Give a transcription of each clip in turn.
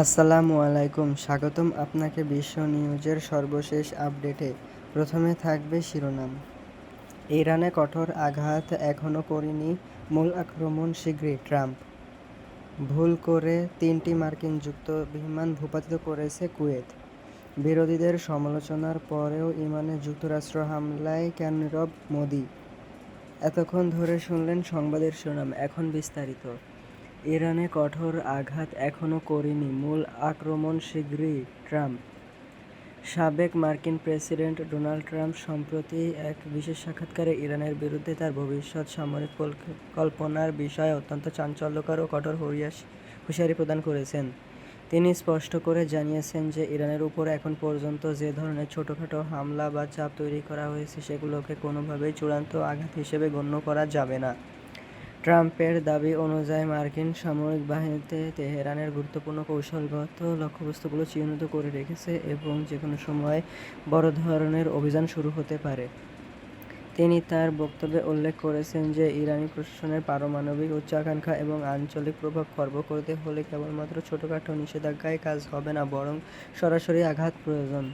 আসসালামু আলাইকুম, স্বাগতম আপনাকে বিশ্ব নিউজের সর্বশেষ আপডেটে। প্রথমে থাকবে শিরোনাম। ইরানে কঠোর আঘাত এখনও করেনি, মূল আক্রমণ শিগগিরই ট্রাম্প। ভুল করে 3টি মার্কিন যুদ্ধ বিমান ভূপাতিত করেছে কুয়েত। বিরোধীদের সমালোচনার পরেও ইরানে যুক্তরাষ্ট্র হামলায় কেন নীরব মোদি? এতক্ষণ ধরে শুনলেন সংবাদের শিরোনাম, এখন বিস্তারিত। ইরানে কঠোর আঘাত এখনও করেনি, মূল আক্রমণ শিগগিরই ট্রাম্প। সাবেক মার্কিন প্রেসিডেন্ট ডোনাল্ড ট্রাম্প সম্প্রতি এক বিশেষ সাক্ষাৎকারে ইরানের বিরুদ্ধে তার ভবিষ্যৎ সামরিক পরিকল্পনার বিষয়ে অত্যন্ত চাঞ্চল্যকর ও কঠোর হুঁশিয়ারি প্রদান করেছেন। তিনি স্পষ্ট করে জানিয়েছেন যে ইরানের উপর এখন পর্যন্ত যে ধরনের ছোটখাটো হামলা বা চাপ তৈরি করা হয়েছে সেগুলোকে কোনোভাবেই চূড়ান্ত আঘাত হিসেবে গণ্য করা যাবে না। ট্রাম্পের দাবি অনুযায়ী মার্কিন সামরিক বাহিনীতে তেহরানের গুরুত্বপূর্ণ কৌশলগত লক্ষ্যবস্তুগুলো চিহ্নিত করে রেখেছে এবং যেকোনো সময় বড় ধরনের অভিযান শুরু হতে পারে। তিনি তার বক্তব্যে উল্লেখ করেছেন যে ইরানি প্রশাসনের পারমাণবিক উচ্চাকাঙ্ক্ষা এবং আঞ্চলিক প্রভাব খর্ব করতে হলে কেবলমাত্র ছোটখাটো নিষেধাজ্ঞায় কাজ হবে না, বরং সরাসরি আঘাত প্রয়োজন।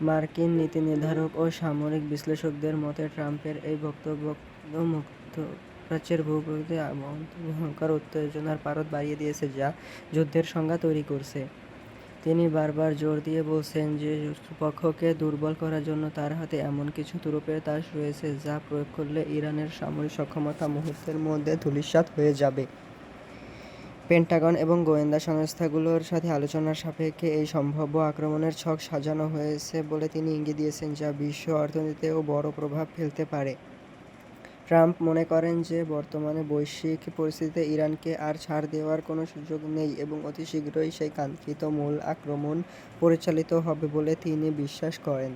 মার্কিন নীতি নির্ধারক ও সামরিক বিশ্লেষকদের মতে ট্রাম্পের এই বক্তব্য মধ্যপ্রাচ্যের ভূপৃষ্ঠে ভয়ঙ্কর উত্তেজনার পারদ বাড়িয়ে দিয়েছে, যা যুদ্ধের সংজ্ঞা তৈরি করছে। তিনি বারবার জোর দিয়ে বলছেন যে শত্রুপক্ষকে দুর্বল করার জন্য তার হাতে এমন কিছু তুরপের তাস রয়েছে যা প্রয়োগ করলে ইরানের সামরিক সক্ষমতা মুহূর্তের মধ্যে ধূলিসাৎ হয়ে যাবে। পেন্টাগন এবং গোয়েন্দা সংস্থাগুলোর সাথে আলোচনার সাপেক্ষে এই সম্ভাব্য আক্রমণের ছক সাজানো হয়েছে বলে তিনি ইঙ্গিত দিয়েছেন, যা বিশ্ব অর্থনীতিতেও বড় প্রভাব ফেলতে পারে। ট্রাম্প মনে করেন যে বর্তমানে বৈশ্বিক পরিস্থিতিতে ইরানকে আর ছাড় দেওয়ার কোনো সুযোগ নেই এবং অতি শীঘ্রই সেই কাঙ্ক্ষিত মূল আক্রমণ পরিচালিত হবে বলে তিনি বিশ্বাস করেন।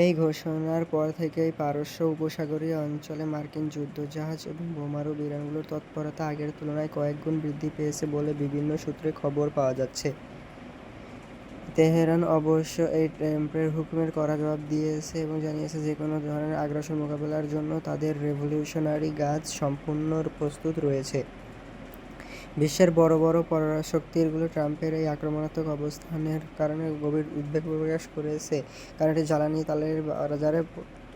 এই ঘোষণার পর থেকেই পারস্য উপসাগরীয় অঞ্চলে মার্কিন যুদ্ধজাহাজ এবং বোমারু বিমানগুলোর তৎপরতা আগের তুলনায় কয়েক গুণ বৃদ্ধি পেয়েছে বলে বিভিন্ন সূত্রে খবর পাওয়া যাচ্ছে। তেহরান অবশ্য এই ট্রাম্পের হুকুমের কড়া জবাব দিয়েছে এবং জানিয়েছে যে কোনো ধরনের আগ্রাসন মোকাবেলার জন্য তাদের রেভলিউশনারি গার্ড সম্পূর্ণ প্রস্তুত রয়েছে। বিশ্বের বড় বড় পরাশক্তিগুলো ট্রাম্পের এই আক্রমণাত্মক অবস্থানের কারণে গভীর উদ্বেগ প্রকাশ করেছে, কারণ এটি জ্বালানি তেলের বাজারে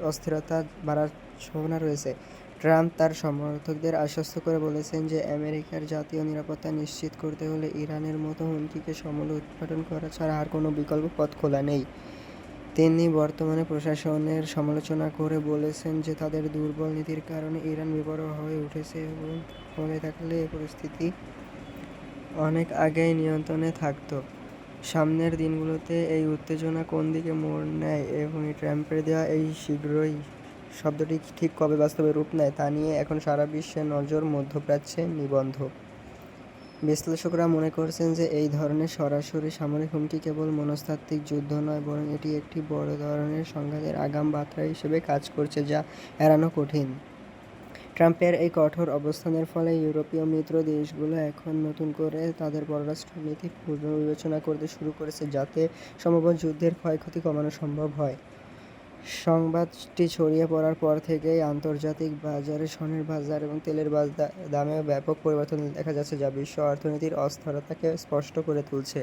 অস্থিরতা বাড়ার সম্ভাবনা রয়েছে। ট্রাম্প তার সমর্থকদের আশ্বস্ত করে বলেছেন যে আমেরিকার জাতীয় নিরাপত্তা নিশ্চিত করতে হলে ইরানের মতো হুমকিকে সমূলে উৎপাটন করা ছাড়া আর কোনো বিকল্প পথ খোলা নেই। তিনি বর্তমানে প্রশাসনের সমালোচনা করে বলেছেন যে তাদের দুর্বল নীতির কারণে ইরান বেপরোয়া হয়ে উঠেছে এবং ফলে থাকলে এই পরিস্থিতি অনেক আগেই নিয়ন্ত্রণে থাকত। সামনের দিনগুলোতে এই উত্তেজনা কোন দিকে মোড় নেয় এবং ট্রাম্পের দেওয়া এই শীঘ্রই শব্দটি ঠিক কবে বাস্তবে রূপ নেয় তা নিয়ে এখন সারা বিশ্বের নজর মধ্যপ্রাচ্যে নিবদ্ধ। বিশ্লেষকরা মনে করছেন যে এই ধরনের সরাসরি সামরিক হুমকি কেবল মনস্তাত্ত্বিক যুদ্ধ নয়, বরং এটি একটি বড় ধরনের সংঘাতের আগাম বার্তা হিসেবে কাজ করছে, যা এড়ানো কঠিন। ট্রাম্পের এই কঠোর অবস্থানের ফলে ইউরোপীয় মিত্র দেশগুলো এখন নতুন করে তাদের পররাষ্ট্রনীতি পুনর্বিবেচনা করতে শুরু করেছে, যাতে সম্ভাব্য যুদ্ধের ক্ষয়ক্ষতি কমানো সম্ভব হয়। সংবাদটি ছড়িয়ে পড়ার পর থেকেই আন্তর্জাতিক বাজারে স্বর্ণের বাজার এবং তেলের দামে ব্যাপক পরিবর্তন দেখা যাচ্ছে, যা বিশ্ব অর্থনীতির অস্থিরতাকে স্পষ্ট করে তুলছে।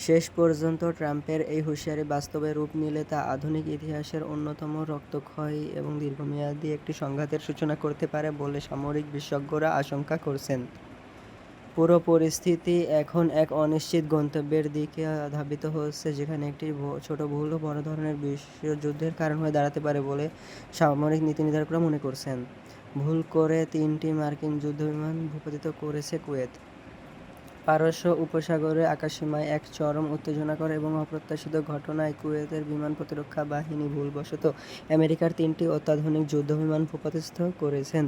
শেষ পর্যন্ত ট্রাম্পের এই হুঁশিয়ারি বাস্তবে রূপ নিলে তা আধুনিক ইতিহাসের অন্যতম রক্তক্ষয়ী এবং দীর্ঘমেয়াদী একটি সংঘাতের সূচনা করতে পারে বলে সামরিক বিশেষজ্ঞরা আশঙ্কা করছেন। পুরো পরিস্থিতি এখন এক অনিশ্চিত গন্তব্যের দিকে ধাবিত হচ্ছে, যেখানে একটি ছোট ভুলও বড় ধরনের বিশ্বযুদ্ধের কারণ হয়ে দাঁড়াতে পারে বলে সামরিক নীতি নির্ধারকরা মনে করছেন। ভুল করে 3টি মার্কিন যুদ্ধবিমান ভূপাতিত করেছে কুয়েত। পারস্য উপসাগরের আকাশসীমায় এক চরম উত্তেজনাকর এবং অপ্রত্যাশিত ঘটনায় কুয়েতের বিমান প্রতিরক্ষা বাহিনী ভুলবশত আমেরিকার 3টি অত্যাধুনিক যুদ্ধবিমান ভূপাতিত করেছেন।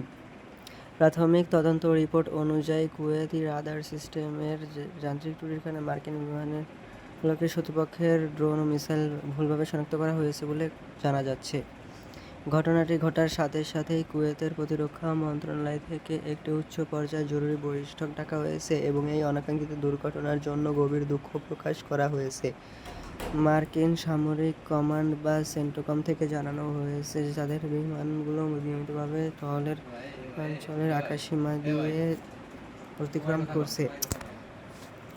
প্রাথমিক তদন্ত রিপোর্ট অনুযায়ী কুয়েতি রাডার সিস্টেমের যান্ত্রিক ত্রুটির কারণে মার্কিন বিমানগুলোকে শত্রুপক্ষের ড্রোন ও মিসাইল ভুলভাবে শনাক্ত করা হয়েছে বলে জানা যাচ্ছে। ঘটনাটি ঘটার সাথে সাথেই কুয়েতের প্রতিরক্ষা মন্ত্রণালয় থেকে একটি উচ্চ পর্যায়ের জরুরি বৈঠক ডাকা হয়েছে এবং এই অনাকাঙ্ক্ষিত দুর্ঘটনার জন্য গভীর দুঃখ প্রকাশ করা হয়েছে। মার্কিন সামরিক কমান্ড বা সেন্টকম থেকে জানানো হয়েছে যে তাদের বিমানগুলো নিয়মিতভাবে টহলের অঞ্চলের আকাশসীমা দিয়ে অতিক্রম করছে।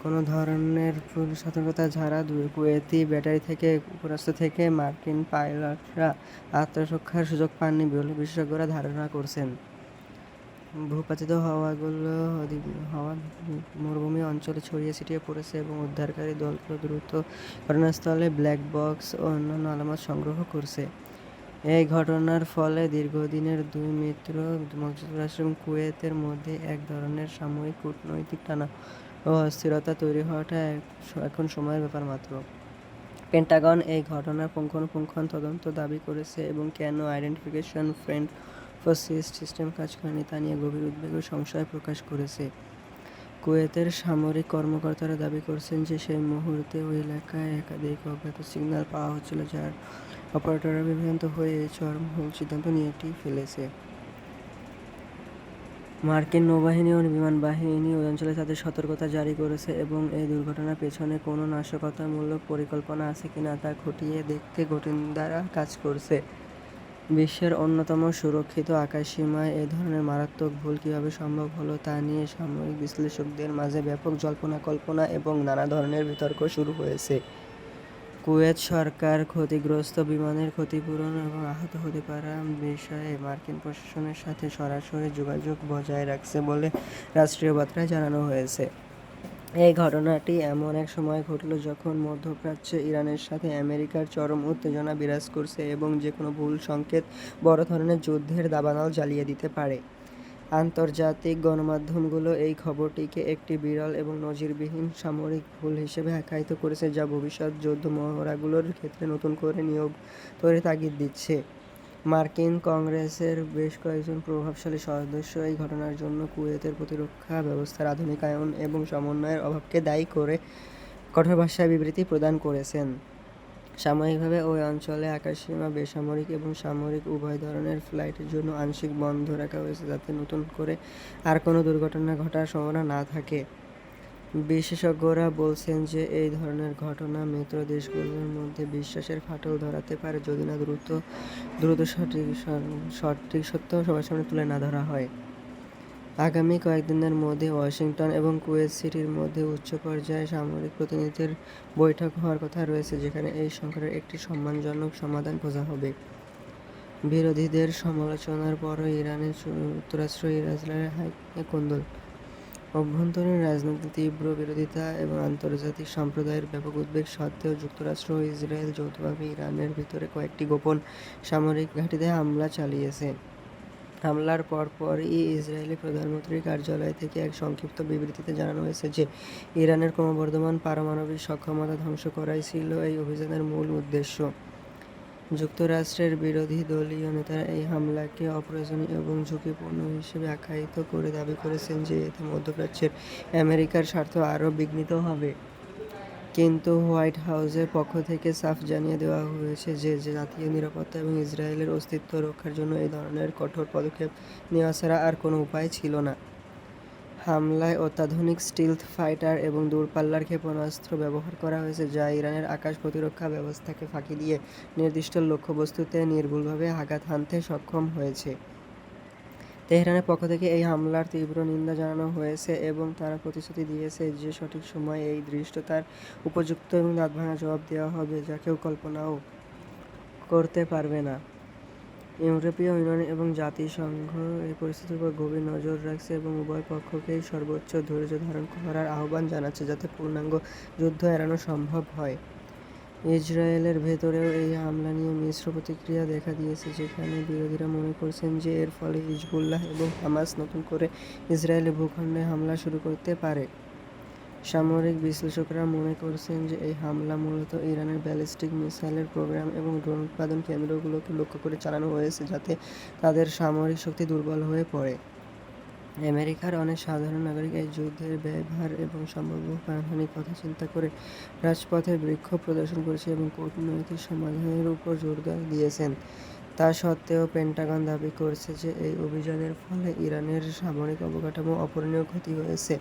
কোনো ধরনের পূর্ব সতর্কতা ছাড়া কুয়েতি ব্যাটারি থেকে ক্ষেপণাস্ত্র থেকে মার্কিন পাইলটরা আত্মরক্ষার সুযোগ পাননি বলে বিশেষজ্ঞরা ধারণা করছেন। ভূপাতিত হওয়াগুলো মরুভূমি অঞ্চলে ছড়িয়ে ছিটিয়ে পড়েছে এবং উদ্ধারকারী দলগুলো দ্রুত ঘটনাস্থলে ব্ল্যাক বক্স ও অন্যান্য আলামত সংগ্রহ করছে। এই ঘটনার ফলে দীর্ঘদিনের দুই মিত্র যুক্তরাষ্ট্র এবং কুয়েতের মধ্যে এক ধরনের সাময়িক কূটনৈতিক টানা ও অস্থিরতা তৈরি হওয়াটা এখন সময়ের ব্যাপার মাত্র। পেন্টাগন এই ঘটনার পুঙ্খানুপুঙ্খ তদন্ত দাবি করেছে এবং কেন আইডেন্টিফিকেশন ফ্রেন্ড ফোর্সেস সিস্টেম কাজ করেনি তা নিয়ে গভীর উদ্বেগ ও সংশয় প্রকাশ করেছে। কুয়েতের সামরিক কর্মকর্তারা দাবি করছেন যে সেই মুহূর্তে ওই এলাকায় একাধিক অজ্ঞাত সিগন্যাল পাওয়া হচ্ছিল, যার অপারেটররা বিভ্রান্ত হয়ে এই চরমহল সিদ্ধান্ত নিয়েটি ফেলেছে। মার্কিন নৌবাহিনী ও বিমান বাহিনী ওই অঞ্চলে তাদের সতর্কতা জারি করেছে এবং এই দুর্ঘটনার পেছনে কোনো নাশকতামূলক পরিকল্পনা আছে কিনা তা খতিয়ে দেখতে গোয়েন্দারা কাজ করছে। বিশ্বের অন্যতম সুরক্ষিত আকাশসীমায় এ ধরনের মারাত্মক ভুল কীভাবে সম্ভব হলো তা নিয়ে সামরিক বিশ্লেষকদের মাঝে ব্যাপক জল্পনা-কল্পনা এবং নানা ধরনের বিতর্ক শুরু হয়েছে। কুয়েত সরকার ক্ষতিগ্রস্ত বিমানের ক্ষতিপূরণ এবং আহত হতে পারা বিষয়ে মার্কিন প্রশাসনের সাথে সরাসরি যোগাযোগ বজায় রাখছে বলে রাষ্ট্রীয় বার্তায় জানানো হয়েছে। এই ঘটনাটি এমন এক সময় ঘটল যখন মধ্যপ্রাচ্যে ইরানের সাথে আমেরিকার চরম উত্তেজনা বিরাজ করছে এবং যে কোনো ভুল সংকেত বড় ধরনের যুদ্ধের দাবানল জ্বালিয়ে দিতে পারে। আন্তর্জাতিক গণমাধ্যমগুলো এই খবরটিকে একটি বিরল এবং নজিরবিহীন সামরিক ভুল হিসেবে আখ্যায়িত করেছে, যা ভবিষ্যৎ যুদ্ধ মহড়াগুলোর ক্ষেত্রে নতুন করে নিয়োগ তৈরি তাগিদ দিচ্ছে। মার্কিন কংগ্রেসের বেশ কয়েকজন প্রভাবশালী সদস্য এই ঘটনার জন্য কুয়েতের প্রতিরক্ষা ব্যবস্থার আধুনিকায়ন এবং সমন্বয়ের অভাবকে দায়ী করে কঠোর ভাষায় বিবৃতি প্রদান করেছেন। সাময়িকভাবে ওই অঞ্চলে আকাশসীমা বেসামরিক এবং সামরিক উভয় ধরনের ফ্লাইটের জন্য আংশিক বন্ধ রাখা হয়েছে, যাতে নতুন করে আর কোনো দুর্ঘটনা ঘটার সম্ভাবনা না থাকে। বিশেষজ্ঞরা বলছেন যে এই ধরনের ঘটনা মিত্র দেশগুলোর মধ্যে বিশ্বাসের ফাটল ধরাতে পারে যদি না দ্রুত সঠিক সত্য সবার সামনে তুলে না ধরা হয়। আগামী কয়েকদিনের মধ্যে ওয়াশিংটন এবং কুয়েত সিটির মধ্যে উচ্চ পর্যায়ে সামরিক প্রতিনিধিদের বৈঠক হওয়ার কথা রয়েছে, যেখানে এই সংকটের একটি সম্মানজনক সমাধান খোঁজা হবে। বিরোধীদের সমালোচনার পরও যুক্তরাষ্ট্র ইসরায়েলের হাইকে কোন্দল। অভ্যন্তরীণ রাজনীতির তীব্র বিরোধিতা এবং আন্তর্জাতিক সম্প্রদায়ের ব্যাপক উদ্বেগ সত্ত্বেও যুক্তরাষ্ট্র ও ইসরায়েল যৌথভাবে ইরানের ভিতরে কয়েকটি গোপন সামরিক ঘাঁটিতে হামলা চালিয়েছে। হামলার পরপরই ইসরায়েলি প্রধানমন্ত্রীর কার্যালয় থেকে এক সংক্ষিপ্ত বিবৃতিতে জানানো হয়েছে যে ইরানের ক্রমবর্ধমান পারমাণবিক সক্ষমতা ধ্বংস করাই ছিল এই অভিযানের মূল উদ্দেশ্য। যুক্তরাষ্ট্রের বিরোধী দলীয় নেতারা এই হামলাকে অপ্রয়োজনীয় এবং ঝুঁকিপূর্ণ হিসেবে আখ্যায়িত করে দাবি করেছেন যে এতে মধ্যপ্রাচ্যের আমেরিকার স্বার্থ আরও বিঘ্নিত হবে। কিন্তু হোয়াইট হাউসের পক্ষ থেকে সাফ জানিয়ে দেওয়া হয়েছে যে জাতীয় নিরাপত্তা এবং ইসরায়েলের অস্তিত্ব রক্ষার জন্য এই ধরনের কঠোর পদক্ষেপ নেওয়া ছাড়া আর কোনো উপায় ছিল না। হামলায় অত্যাধুনিক স্টিলথ ফাইটার এবং দূরপাল্লার ক্ষেপণাস্ত্র ব্যবহার করা হয়েছে, যা ইরানের আকাশ প্রতিরক্ষা ব্যবস্থাকে ফাঁকি দিয়ে নির্দিষ্ট লক্ষ্যবস্তুতে নির্ভুলভাবে আঘাত হানতে সক্ষম হয়েছে। তেহরানের পক্ষ থেকে এই হামলার তীব্র নিন্দা জানানো হয়েছে এবং তারা প্রতিশ্রুতি দিয়েছে যে সঠিক সময়ে এই ধৃষ্টতার উপযুক্ত এবং দাঁতভাঙা জবাব দেওয়া হবে, যা কেউ কল্পনাও করতে পারবে না। ইউরোপীয় ইউনিয়ন এবং জাতিসংঘ এই পরিস্থিতির উপর গভীর নজর রাখছে এবং উভয় পক্ষকেই সর্বোচ্চ ধৈর্য ধারণ করার আহ্বান জানাচ্ছে, যাতে পূর্ণাঙ্গ যুদ্ধ এড়ানো সম্ভব হয়। ইসরায়েলের ভেতরেও এই হামলা নিয়ে মিশ্র প্রতিক্রিয়া দেখা দিয়েছে, যেখানে বিরোধীরা মনে করছেন যে এর ফলে হিজবুল্লাহ এবং হামাস নতুন করে ইসরায়েলি ভূখণ্ডে হামলা শুরু করতে পারে। সামরিক বিশ্লেষকরা মনে করছেন যে এই হামলা মূলত ইরানের ব্যালিস্টিক মিসাইলের প্রোগ্রাম এবং ড্রোন উৎপাদন কেন্দ্রগুলোকে লক্ষ্য করে চালানো হয়েছে, যাতে তাদের সামরিক শক্তি দুর্বল হয়ে পড়ে। আমেরিকার অনেক সাধারণ নাগরিক এই যুদ্ধের ব্যয়ভার এবং সম্ভাব্য প্রাণহানির কথা চিন্তা করে রাজপথে বিক্ষোভ প্রদর্শন করেছে এবং কূটনৈতিক সমাধানের উপর জোর দিয়েছেন। তা সত্ত্বেও পেন্টাগন দাবি করছে যে এই অভিযানের ফলে ইরানের সামরিক অবকাঠামো অপূরণীয় ক্ষতি হয়েছে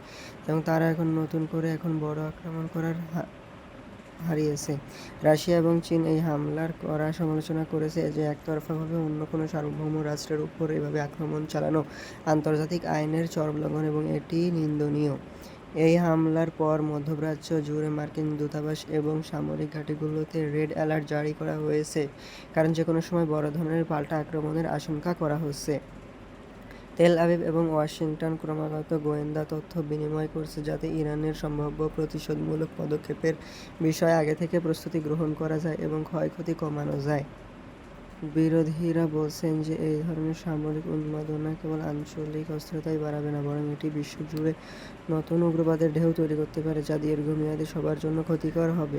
এবং তারা নতুন করে বড় আক্রমণ করার হারিয়েছে। রাশিয়া এবং চীন এই হামলার কড়া সমালোচনা করেছে যে একতরফাভাবে অন্য কোনো সার্বভৌম রাষ্ট্রের উপর এভাবে আক্রমণ চালানো আন্তর্জাতিক আইনের চরম লঙ্ঘন এবং এটি নিন্দনীয়। এই হামলার পর মধ্যপ্রাচ্য জুড়ে মার্কিন দূতাবাস এবং সামরিক ঘাঁটিগুলোতে রেড অ্যালার্ট জারি করা হয়েছে, কারণ যে কোনো সময় বড় ধরনের পাল্টা আক্রমণের আশঙ্কা করা হচ্ছে। তেল আবিব এবং ওয়াশিংটন ক্রমাগত গোয়েন্দা তথ্য বিনিময় করছে, যাতে ইরানের সম্ভাব্য প্রতিশোধমূলক পদক্ষেপের বিষয়ে আগে থেকে প্রস্তুতি গ্রহণ করা যায় এবং ক্ষয়ক্ষতি কমানো যায়। বিরোধীরা বলছেন যে এই ধরনের সামরিক উন্মাদনা কেবল আঞ্চলিক অস্থিরতাই বাড়াবে না, বরং এটি বিশ্বজুড়ে নতুন উগ্রবাদের ঢেউ তৈরি করতে পারে, যা দীর্ঘমেয়াদে সবার জন্য ক্ষতিকর হবে।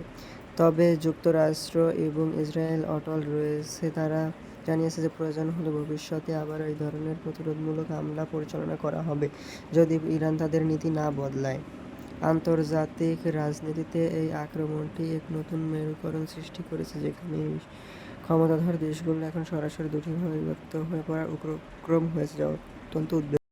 তবে যুক্তরাষ্ট্র এবং ইসরায়েল অটল রয়েছে। তারা জানিয়েছে যে প্রয়োজন হলে ভবিষ্যতে আবার এই ধরনের প্রতিরোধমূলক হামলা পরিচালনা করা হবে, যদি ইরান তাদের নীতি না বদলায়। আন্তর্জাতিক রাজনীতিতে এই আক্রমণটি এক নতুন মেরুকরণ সৃষ্টি করেছে, যেখানে ক্ষমতাধর দেশগুলো এখন সরাসরি দুটি ভাগে বিভক্ত হয়ে পড়ার উপক্রম হয়েছে, যা অত্যন্ত উদ্বেগজনক।